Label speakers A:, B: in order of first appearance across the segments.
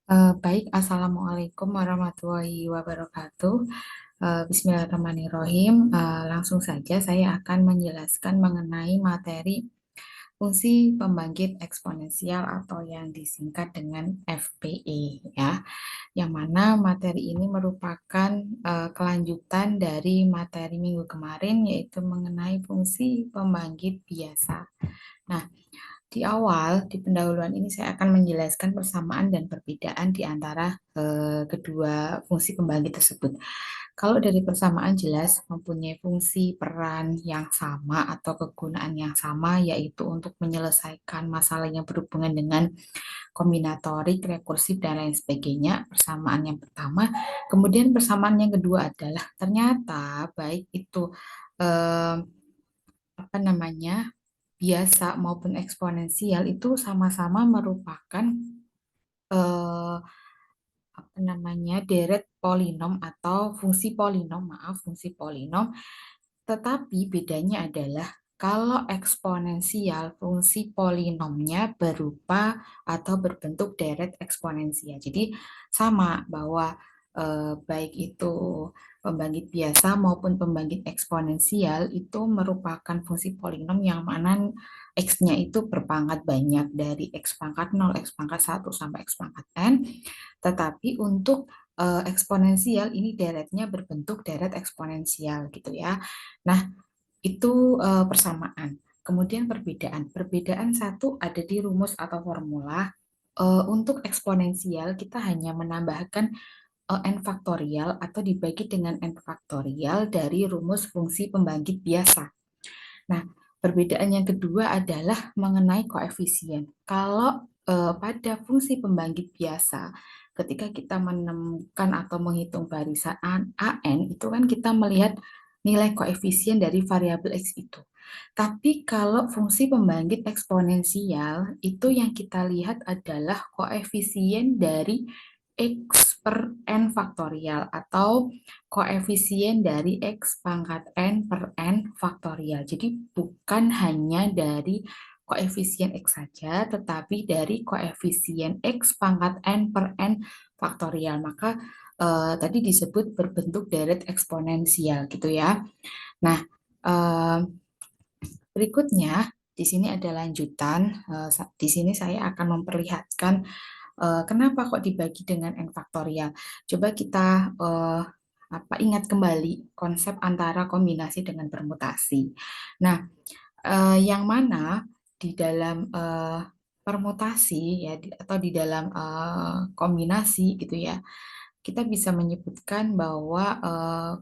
A: Baik, Assalamualaikum warahmatullahi wabarakatuh. Bismillahirrahmanirrahim. Langsung saja saya akan menjelaskan mengenai materi fungsi pembangkit eksponensial atau yang disingkat dengan FPE ya. Yang mana materi ini merupakan kelanjutan dari materi minggu kemarin yaitu mengenai fungsi pembangkit biasa. Nah, di awal, di pendahuluan ini saya akan menjelaskan persamaan dan perbedaan di antara kedua fungsi pembangkit tersebut. Kalau dari persamaan jelas mempunyai fungsi peran yang sama atau kegunaan yang sama, yaitu untuk menyelesaikan masalah yang berhubungan dengan kombinatorik, rekursif, dan lain sebagainya. Persamaan yang pertama. Kemudian persamaan yang kedua adalah ternyata baik itu eh, apa namanya biasa maupun eksponensial itu sama-sama merupakan eh, apa namanya deret polinom atau fungsi polinom, maaf, fungsi polinom. Tetapi bedanya adalah kalau eksponensial fungsi polinomnya berupa atau berbentuk deret eksponensial. Jadi sama bahwa baik itu pembangkit biasa maupun pembangkit eksponensial itu merupakan fungsi polinom yang mana x-nya itu berpangkat banyak dari x pangkat 0, x pangkat 1 sampai x pangkat n. Tetapi untuk eksponensial ini deretnya berbentuk deret eksponensial gitu ya. Nah, itu persamaan. Kemudian perbedaan. Perbedaan satu ada di rumus atau formula. Untuk eksponensial kita hanya menambahkan n faktorial atau dibagi dengan n faktorial dari rumus fungsi pembangkit biasa. Nah, perbedaan yang kedua adalah mengenai koefisien. Kalau pada fungsi pembangkit biasa, ketika kita menemukan atau menghitung barisan AN, itu kan kita melihat nilai koefisien dari variabel X itu. Tapi kalau fungsi pembangkit eksponensial, itu yang kita lihat adalah koefisien dari X per N faktorial atau koefisien dari X pangkat N per N faktorial. Jadi bukan hanya dari koefisien X saja, tetapi dari koefisien X pangkat N per N faktorial. Maka tadi disebut berbentuk deret eksponensial gitu ya. Nah, eh, berikutnya di sini ada lanjutan. Di sini saya akan memperlihatkan kenapa kok dibagi dengan n faktorial. Coba kita ingat kembali konsep antara kombinasi dengan permutasi. Nah, yang mana di dalam permutasi ya atau di dalam kombinasi gitu ya, kita bisa menyebutkan bahwa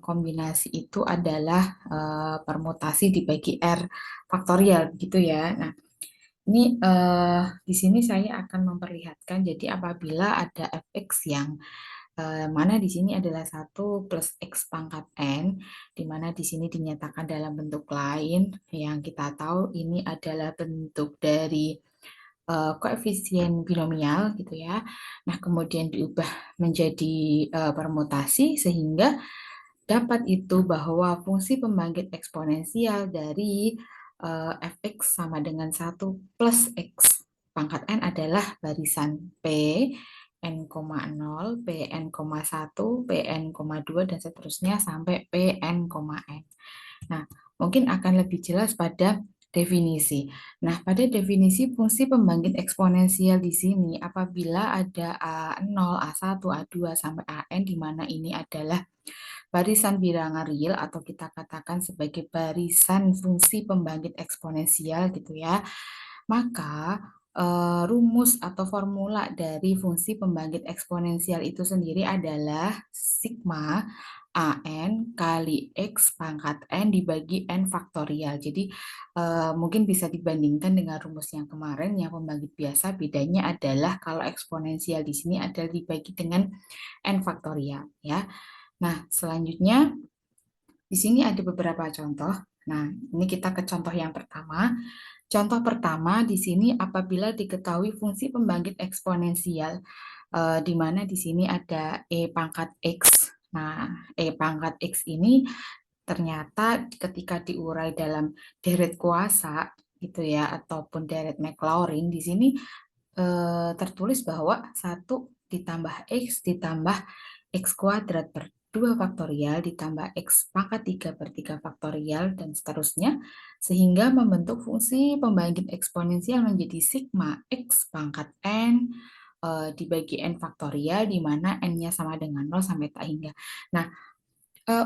A: kombinasi itu adalah permutasi dibagi R faktorial gitu ya. Nah, ini di sini saya akan memperlihatkan jadi apabila ada fx yang mana di sini adalah 1 plus x pangkat n, di mana di sini dinyatakan dalam bentuk lain yang kita tahu ini adalah bentuk dari koefisien binomial gitu ya. Nah, kemudian diubah menjadi permutasi sehingga dapat itu bahwa fungsi pembangkit eksponensial dari fx sama dengan 1 plus x pangkat n adalah barisan p n, 0, pn, 1, pn, 2, dan seterusnya sampai pn, n. Nah, mungkin akan lebih jelas pada definisi. Nah, pada definisi fungsi pembangkit eksponensial di sini apabila ada A0, A1, A2 sampai AN di mana ini adalah barisan bilangan real atau kita katakan sebagai barisan fungsi pembangkit eksponensial gitu ya. Maka rumus atau formula dari fungsi pembangkit eksponensial itu sendiri adalah sigma AN kali X pangkat N dibagi N faktorial. Jadi mungkin bisa dibandingkan dengan rumus yang kemarin yang pembangkit biasa, bedanya adalah kalau eksponensial di sini adalah dibagi dengan N faktorial ya. Nah, selanjutnya di sini ada beberapa contoh. Nah, ini kita ke contoh yang pertama. Contoh pertama di sini apabila diketahui fungsi pembangkit eksponensial, di mana di sini ada E pangkat X. Nah, E pangkat X ini ternyata ketika diurai dalam deret kuasa gitu ya, ataupun deret Maclaurin, di sini tertulis bahwa 1 ditambah X ditambah X kuadrat per 2 faktorial ditambah X pangkat 3 per 3 faktorial dan seterusnya, sehingga membentuk fungsi pembangkit eksponensial menjadi sigma X pangkat N dibagi N faktorial, di mana N-nya sama dengan 0 sampai tak hingga. Nah,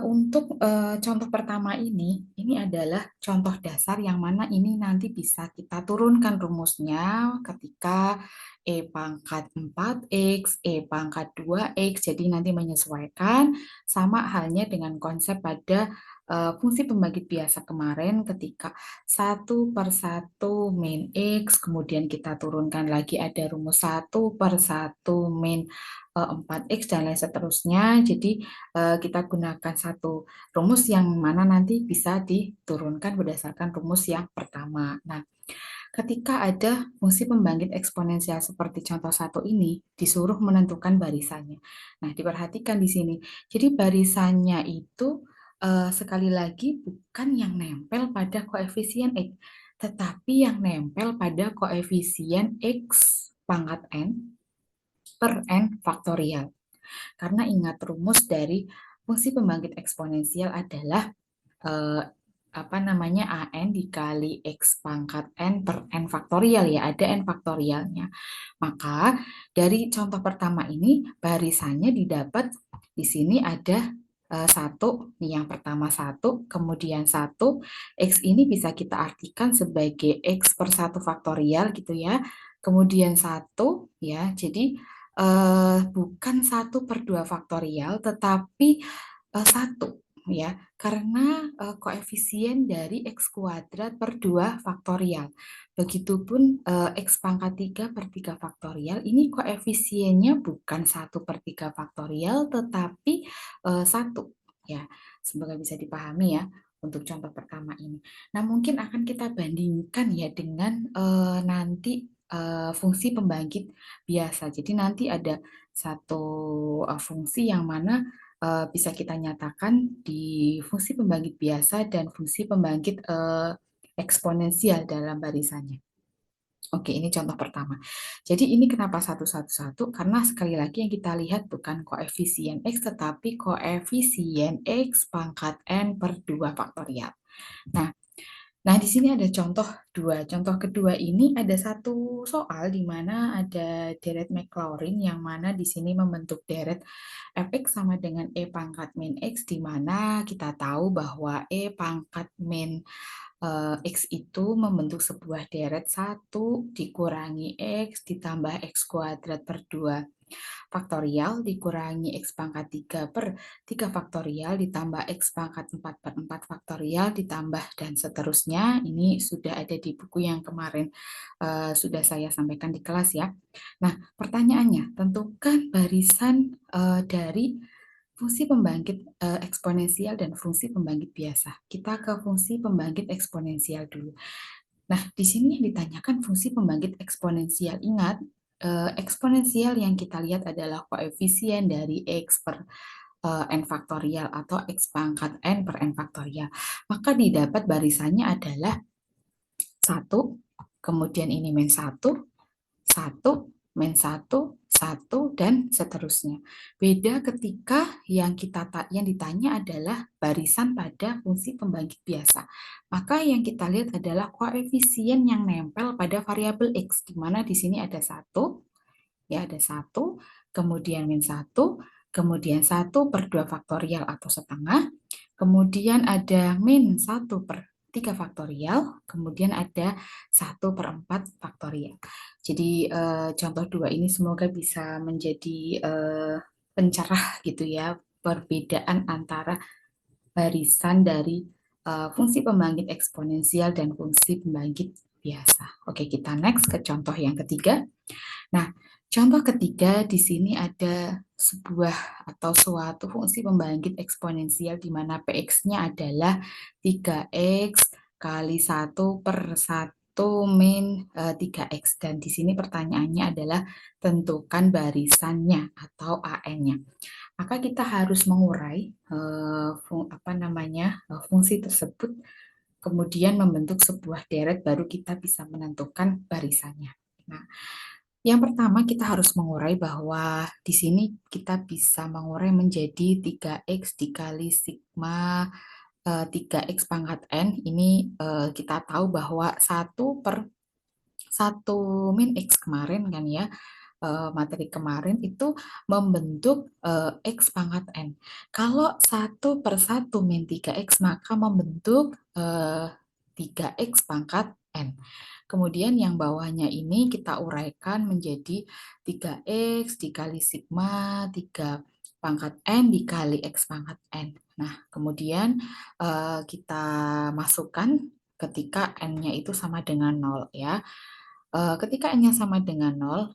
A: untuk contoh pertama ini adalah contoh dasar yang mana ini nanti bisa kita turunkan rumusnya ketika E pangkat 4X, E pangkat 2X, jadi nanti menyesuaikan sama halnya dengan konsep pada fungsi pembangkit biasa kemarin ketika 1/1 min X, kemudian kita turunkan lagi ada rumus 1/1 min 4X dan lain seterusnya, jadi kita gunakan satu rumus yang mana nanti bisa diturunkan berdasarkan rumus yang pertama. Nah, ketika ada fungsi pembangkit eksponensial seperti contoh satu ini, disuruh menentukan barisannya. Nah, diperhatikan di sini. Jadi barisannya itu sekali lagi bukan yang nempel pada koefisien X, tetapi yang nempel pada koefisien X pangkat N per N faktorial. Karena ingat rumus dari fungsi pembangkit eksponensial adalah AN dikali X pangkat N per N faktorial, ya, ada N faktorialnya. Maka dari contoh pertama ini barisannya didapat di sini ada 1, nih yang pertama 1, kemudian 1, X ini bisa kita artikan sebagai X per 1 faktorial gitu ya, kemudian 1 ya, jadi bukan 1/2 faktorial, tetapi 1 ya, karena koefisien dari X kuadrat per 2 faktorial. Begitupun X pangkat 3 per 3 faktorial, ini koefisiennya bukan 1/3 faktorial, tetapi 1 ya. Semoga bisa dipahami ya untuk contoh pertama ini. Nah, mungkin akan kita bandingkan ya dengan nanti fungsi pembangkit biasa. Jadi nanti ada satu fungsi yang mana bisa kita nyatakan di fungsi pembangkit biasa dan fungsi pembangkit eksponensial dalam barisannya. Oke, ini contoh pertama. Jadi ini kenapa 1/1? Karena sekali lagi yang kita lihat bukan koefisien X, tetapi koefisien X pangkat N per 2 faktorial. Nah, di sini ada contoh 2. Contoh kedua ini ada satu soal di mana ada deret Maclaurin yang mana di sini membentuk deret fx sama dengan E pangkat min X, di mana kita tahu bahwa E pangkat min X itu membentuk sebuah deret 1 dikurangi X ditambah X kuadrat per 2 faktorial dikurangi X pangkat 3 per 3 faktorial ditambah X pangkat 4 per 4 faktorial ditambah dan seterusnya. Ini sudah ada di buku yang kemarin sudah saya sampaikan di kelas ya. Nah, pertanyaannya, tentukan barisan dari fungsi pembangkit eksponensial dan fungsi pembangkit biasa. Kita ke fungsi pembangkit eksponensial dulu. Nah, di sini yang ditanyakan fungsi pembangkit eksponensial. Ingat, eksponensial yang kita lihat adalah koefisien dari X per N faktorial atau X pangkat N per N faktorial. Maka didapat barisannya adalah 1, kemudian ini min 1, 1, min 1, 1, dan seterusnya. Beda ketika yang ditanya adalah barisan pada fungsi pembangkit biasa. Maka yang kita lihat adalah koefisien yang nempel pada variabel X, di mana di sini ada 1, ya ada 1, kemudian min 1, kemudian 1 per 2 faktorial atau setengah, kemudian ada min 1 per 3 faktorial, kemudian ada 1 per 4 faktorial. Jadi contoh 2 ini semoga bisa menjadi pencerah gitu ya, perbedaan antara barisan dari fungsi pembangkit eksponensial dan fungsi pembangkit biasa. Oke, kita next ke contoh yang ketiga. Nah, contoh ketiga di sini ada sebuah atau suatu fungsi pembangkit eksponensial di mana Px-nya adalah 3x kali 1 per 1 min 3x. Dan di sini pertanyaannya adalah tentukan barisannya atau AN-nya. Maka kita harus mengurai fungsi tersebut, kemudian membentuk sebuah deret, baru kita bisa menentukan barisannya. Nah, Yang pertama kita harus mengurai bahwa di sini kita bisa mengurai menjadi 3x dikali sigma 3x pangkat N. Ini kita tahu bahwa 1 min X kemarin kan ya, materi kemarin itu membentuk X pangkat N. Kalau 1/1 min 3X maka membentuk 3X pangkat N. Kemudian yang bawahnya ini kita uraikan menjadi 3X dikali sigma 3 pangkat N dikali X pangkat N. Nah, kemudian kita masukkan ketika N-nya itu sama dengan 0 ya. Ketika N-nya sama dengan 0,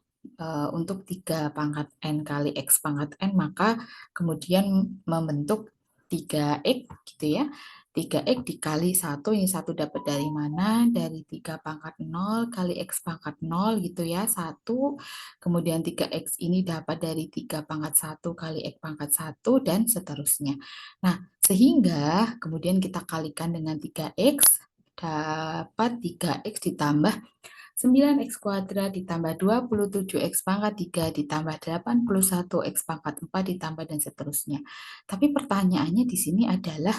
A: untuk 3 pangkat N kali X pangkat N, maka kemudian membentuk 3X gitu ya. 3X dikali 1, ini 1 dapat dari mana? Dari 3 pangkat 0 kali X pangkat 0 gitu ya, 1. Kemudian 3X ini dapat dari 3 pangkat 1 kali X pangkat 1 dan seterusnya. Nah, sehingga kemudian kita kalikan dengan 3X, dapat 3X ditambah 9x kuadrat ditambah 27x pangkat 3 ditambah 81x pangkat 4 ditambah dan seterusnya. Tapi pertanyaannya di sini adalah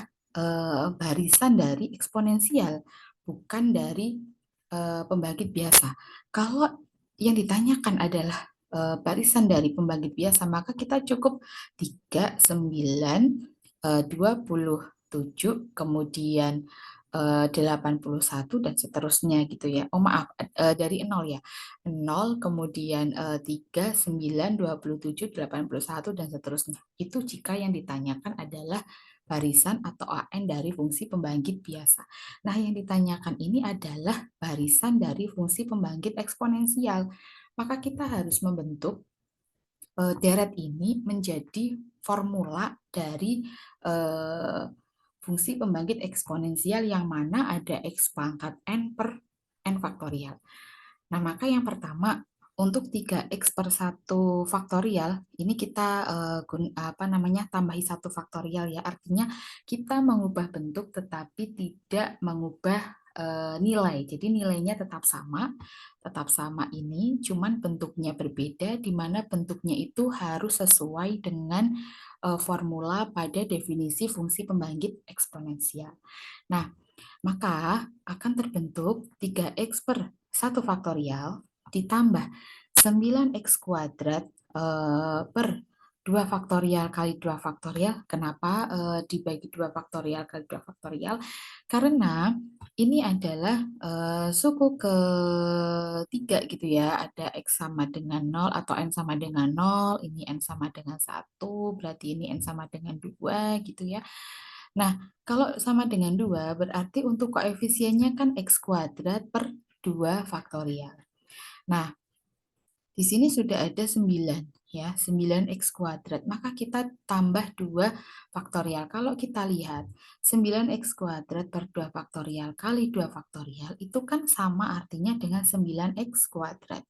A: barisan dari eksponensial, bukan dari pembangkit biasa. Kalau yang ditanyakan adalah barisan dari pembangkit biasa, maka kita cukup 3, 9, 27, kemudian 81 dan seterusnya gitu ya. Oh maaf, dari 0 ya. 0, kemudian 3, 9, 27, 81 dan seterusnya. Itu jika yang ditanyakan adalah barisan atau AN dari fungsi pembangkit biasa. Nah, yang ditanyakan ini adalah barisan dari fungsi pembangkit eksponensial. Maka kita harus membentuk deret ini menjadi formula dari fungsi pembangkit eksponensial yang mana ada X pangkat N per N faktorial. Nah, maka yang pertama, untuk 3x/1 faktorial, ini kita tambahi 1 faktorial ya. Artinya kita mengubah bentuk tetapi tidak mengubah nilai. Jadi nilainya tetap sama ini, cuman bentuknya berbeda, di mana bentuknya itu harus sesuai dengan formula pada definisi fungsi pembangkit eksponensial. Nah, maka akan terbentuk 3x per 1 faktorial ditambah 9x kuadrat per 2 faktorial kali 2 faktorial. Kenapa dibagi 2 faktorial kali 2 faktorial? Karena ini adalah suku ketiga gitu ya. Ada X sama dengan 0 atau N sama dengan 0. Ini N sama dengan 1, berarti ini N sama dengan 2 gitu ya. Nah, kalau sama dengan 2, berarti untuk koefisiennya kan X kuadrat per 2 faktorial. Nah, di sini sudah ada 9, ya, 9x kuadrat. Maka kita tambah 2 faktorial. Kalau kita lihat, 9x kuadrat per 2 faktorial kali 2 faktorial, itu kan sama artinya dengan 9x kuadrat.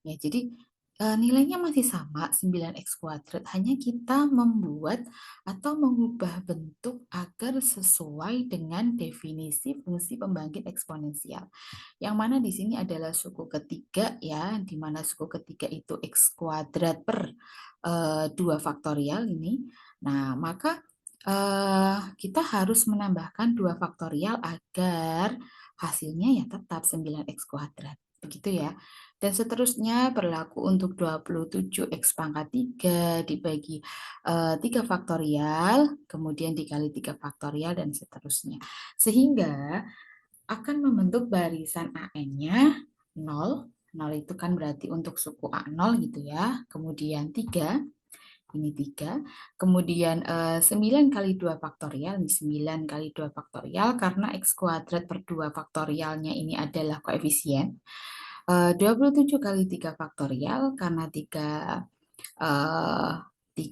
A: Ya, jadi nilainya masih sama 9x kuadrat, hanya kita membuat atau mengubah bentuk agar sesuai dengan definisi fungsi pembangkit eksponensial. Yang mana di sini adalah suku ketiga ya, di mana suku ketiga itu x kuadrat per 2 faktorial ini. Nah, maka kita harus menambahkan 2 faktorial agar hasilnya ya tetap 9x kuadrat. Begitu ya. Dan seterusnya berlaku untuk 27x pangkat 3 dibagi 3 faktorial, kemudian dikali 3 faktorial, dan seterusnya. Sehingga akan membentuk barisan AN-nya 0. 0 itu kan berarti untuk suku A0 gitu ya. Kemudian 3, ini 3. Kemudian 9 kali 2 faktorial, ini 9 kali 2 faktorial, karena X kuadrat per 2 faktorialnya ini adalah koefisien. 27 kali 3 faktorial, karena 3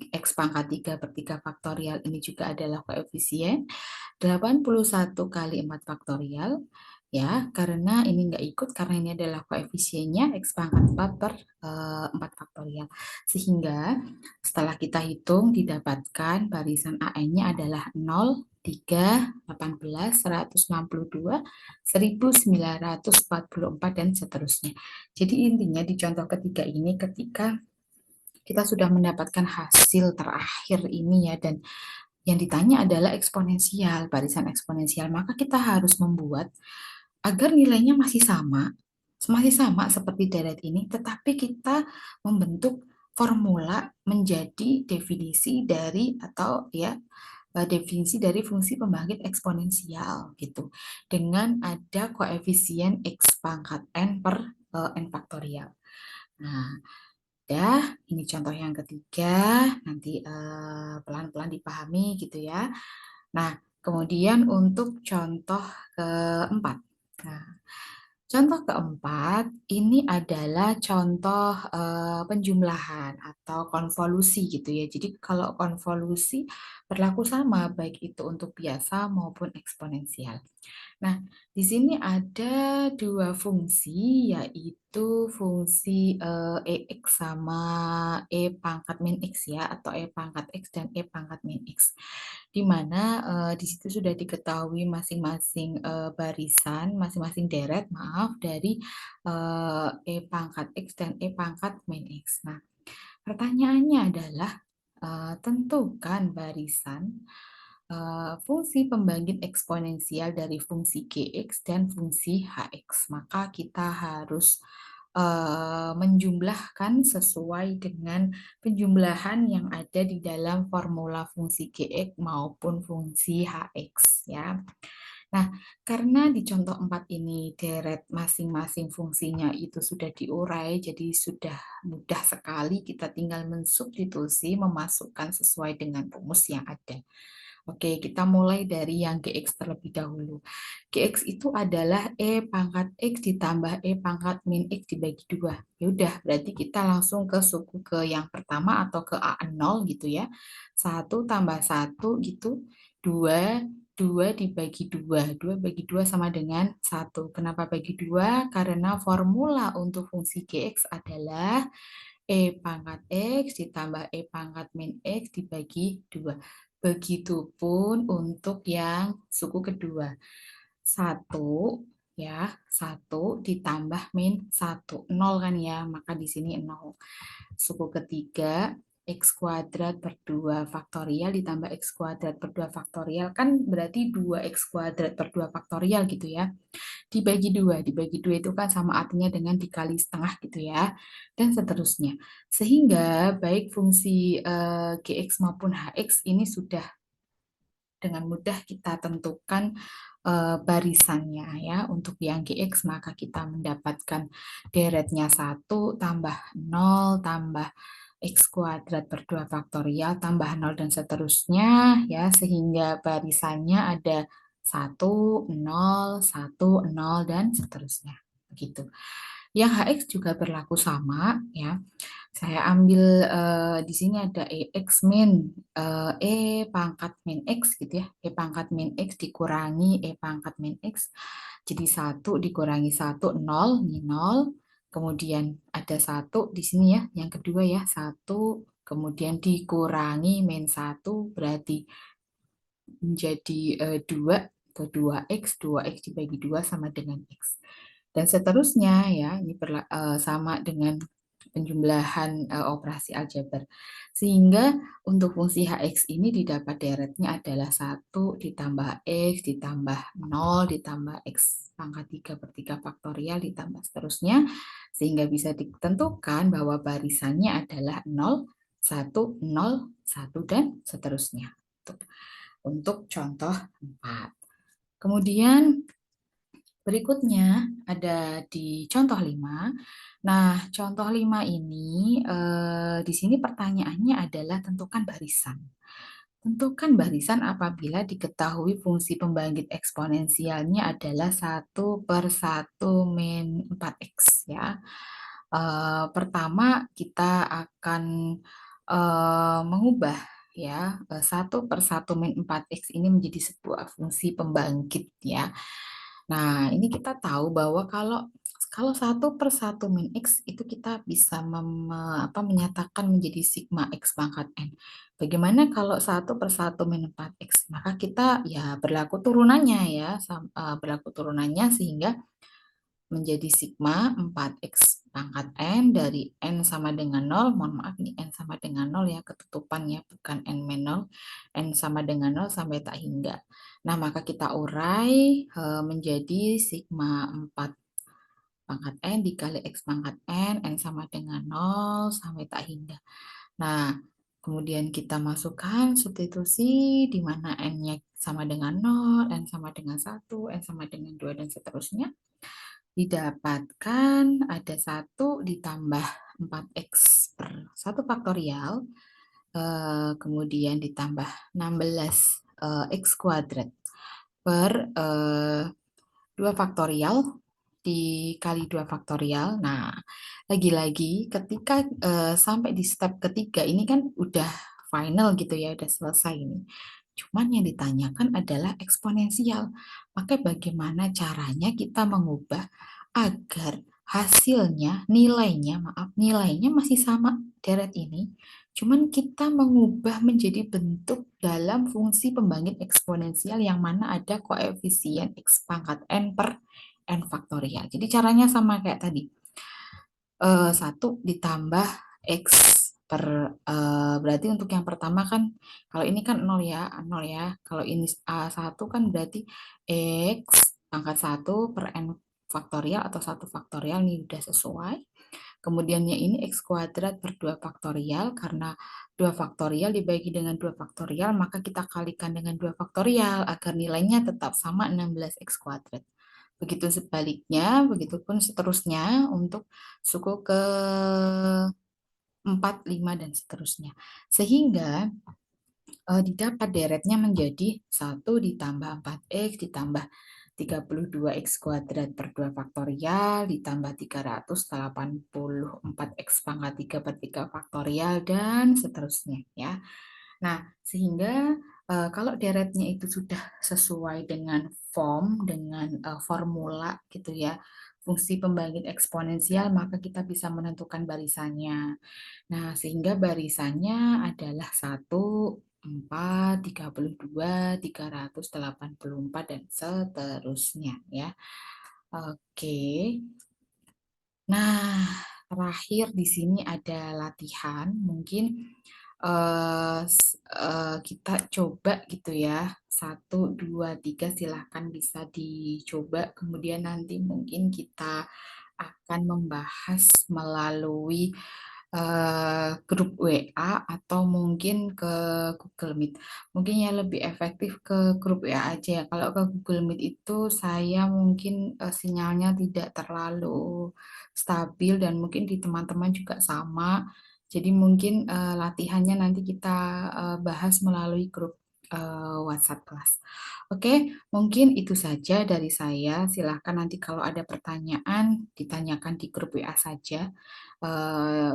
A: X pangkat 3 per 3 faktorial ini juga adalah koefisien. 81 kali 4 faktorial, ya, karena ini nggak ikut, karena ini adalah koefisiennya X pangkat 4 per 4 faktorial. Sehingga setelah kita hitung didapatkan barisan AN-nya adalah 0, 3, 18, 162, 1944, dan seterusnya. Jadi intinya di contoh ketiga ini ketika kita sudah mendapatkan hasil terakhir ini ya, dan yang ditanya adalah eksponensial, barisan eksponensial, maka kita harus membuat agar nilainya masih sama seperti deret ini, tetapi kita membentuk formula menjadi definisi dari atau ya definisi dari fungsi pembangkit eksponensial gitu dengan ada koefisien x pangkat n per n faktorial. Nah, ini contoh yang ketiga, nanti pelan-pelan dipahami gitu ya. Nah, kemudian untuk contoh keempat. Nah, contoh keempat ini adalah contoh penjumlahan atau konvolusi gitu ya. Jadi kalau konvolusi berlaku sama baik itu untuk biasa maupun eksponensial. Nah, di sini ada dua fungsi, yaitu fungsi EX sama E pangkat min X ya, atau E pangkat X dan E pangkat min X. Di mana di situ sudah diketahui masing-masing barisan, masing-masing deret, maaf, dari E pangkat X dan E pangkat min X. Nah, pertanyaannya adalah tentukan barisan fungsi pembangkit eksponensial dari fungsi Gx dan fungsi Hx. Maka kita harus menjumlahkan sesuai dengan penjumlahan yang ada di dalam formula fungsi Gx maupun fungsi Hx ya. Nah, karena di contoh 4 ini deret masing-masing fungsinya itu sudah diurai, jadi sudah mudah sekali kita tinggal mensubstitusi, memasukkan sesuai dengan rumus yang ada. Oke, kita mulai dari yang GX terlebih dahulu. GX itu adalah E pangkat X ditambah E pangkat min X dibagi 2. Ya udah, berarti kita langsung ke suku ke yang pertama atau ke A0 gitu ya. 1 tambah 1 gitu. 2, 2 dibagi 2. 2 bagi 2 sama dengan 1. Kenapa bagi 2? Karena formula untuk fungsi GX adalah E pangkat X ditambah E pangkat min X dibagi 2. Begitupun untuk yang suku kedua. 1 ya, 1 ditambah min 1. 0 kan ya, maka di sini 0. Suku ketiga, X kuadrat per 2 faktorial ditambah X kuadrat per 2 faktorial, kan berarti 2X kuadrat per 2 faktorial gitu ya. Dibagi dua itu kan sama artinya dengan dikali setengah gitu ya, dan seterusnya. Sehingga baik fungsi Gx maupun Hx ini sudah dengan mudah kita tentukan barisannya ya. Untuk yang Gx maka kita mendapatkan deretnya 1 tambah 0 tambah X kuadrat per 2 faktorial tambah 0 dan seterusnya ya, sehingga barisannya ada 1, 0, 1, 0 dan seterusnya. Begitu. Yang Hx juga berlaku sama ya. Saya ambil di sini ada EX min E pangkat min X gitu ya. E pangkat min X dikurangi E pangkat min X. Jadi 1 dikurangi 1, 0, ini 0. Kemudian ada 1 di sini ya, yang kedua ya, 1. Kemudian dikurangi min 1, berarti menjadi 2 atau 2X. 2X dibagi 2 sama dengan X. Dan seterusnya ya, ini sama dengan penjumlahan operasi aljabar. Sehingga untuk fungsi Hx ini didapat deretnya adalah 1 ditambah X ditambah 0 ditambah X pangkat 3 per 3 faktorial ditambah seterusnya. Sehingga bisa ditentukan bahwa barisannya adalah 0, 1, 0, 1, dan seterusnya. Untuk contoh 4. Kemudian berikutnya ada di contoh 5. Nah, contoh 5 ini di sini pertanyaannya adalah tentukan barisan. Tentukan barisan apabila diketahui fungsi pembangkit eksponensialnya adalah 1 per 1 min 4x ya. Pertama kita akan mengubah ya 1 per 1 min 4x ini menjadi sebuah fungsi pembangkit ya. Nah, ini kita tahu bahwa kalau Kalau 1/1 min X itu kita bisa menyatakan menjadi sigma X pangkat N. Bagaimana kalau 1/1 min 4X? Maka kita ya berlaku turunannya ya, berlaku turunannya sehingga menjadi sigma 4X pangkat N dari N sama dengan 0, mohon maaf nih N sama dengan 0 ya, ketutupan ya, bukan N min 0, N sama dengan 0 sampai tak hingga. Nah, maka kita urai menjadi sigma 4 pangkat N dikali X pangkat N sama dengan 0 sampai tak hingga. Nah, kemudian kita masukkan substitusi di mana N-nya sama dengan 0, N sama dengan 1, N sama dengan 2, dan seterusnya. Didapatkan ada 1 ditambah 4X per 1 faktorial, kemudian ditambah 16 X kuadrat per 2 faktorial dikali 2 faktorial. Nah, lagi-lagi ketika sampai di step ketiga ini kan udah final gitu ya, udah selesai ini. Cuman yang ditanyakan adalah eksponensial. Maka bagaimana caranya kita mengubah agar hasilnya, nilainya masih sama deret ini. Cuman kita mengubah menjadi bentuk dalam fungsi pembangkit eksponensial yang mana ada koefisien X pangkat N per N faktorial. Jadi caranya sama kayak tadi. 1 ditambah X per, berarti untuk yang pertama kan, kalau ini kan 0 ya, 0 ya. Kalau ini 1 kan berarti X pangkat 1 per N faktorial atau 1 faktorial, ini udah sesuai. Kemudiannya ini X kuadrat per 2 faktorial, karena 2 faktorial dibagi dengan 2 faktorial, maka kita kalikan dengan 2 faktorial agar nilainya tetap sama 16X kuadrat. Begitu sebaliknya, begitupun seterusnya untuk suku ke 4, 5, dan seterusnya. Sehingga didapat deretnya menjadi 1 ditambah 4X ditambah 32X kuadrat per 2 faktorial ditambah 384X pangkat 3 per 3 faktorial dan seterusnya ya. Nah, sehingga kalau deretnya itu sudah sesuai dengan dengan formula gitu ya, fungsi pembangkit eksponensial, maka kita bisa menentukan barisannya. Nah, sehingga barisannya adalah 1, 4, 32, 384, dan seterusnya ya. Oke. Nah, terakhir di sini ada latihan. Mungkin kita coba gitu ya. 1, 2, 3 silahkan bisa dicoba. Kemudian nanti mungkin kita akan membahas melalui grup WA atau mungkin ke Google Meet. Mungkin yang lebih efektif ke grup WA aja ya. Kalau ke Google Meet itu saya mungkin sinyalnya tidak terlalu stabil dan mungkin di teman-teman juga sama. Jadi mungkin latihannya nanti kita bahas melalui grup WhatsApp kelas. Oke, mungkin itu saja dari saya. Silahkan nanti kalau ada pertanyaan ditanyakan di grup WA saja.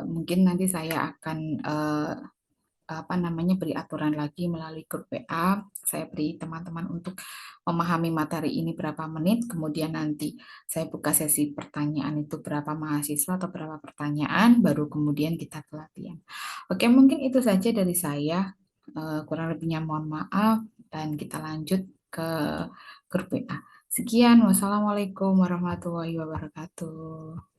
A: Mungkin nanti saya akan beri aturan lagi melalui grup WA. Saya beri teman-teman untuk memahami materi ini berapa menit, kemudian nanti saya buka sesi pertanyaan itu berapa mahasiswa atau berapa pertanyaan, baru kemudian kita ke latihan. Oke, mungkin itu saja dari saya. Kurang lebihnya mohon maaf, dan kita lanjut ke grup WA. Sekian, wassalamualaikum warahmatullahi wabarakatuh.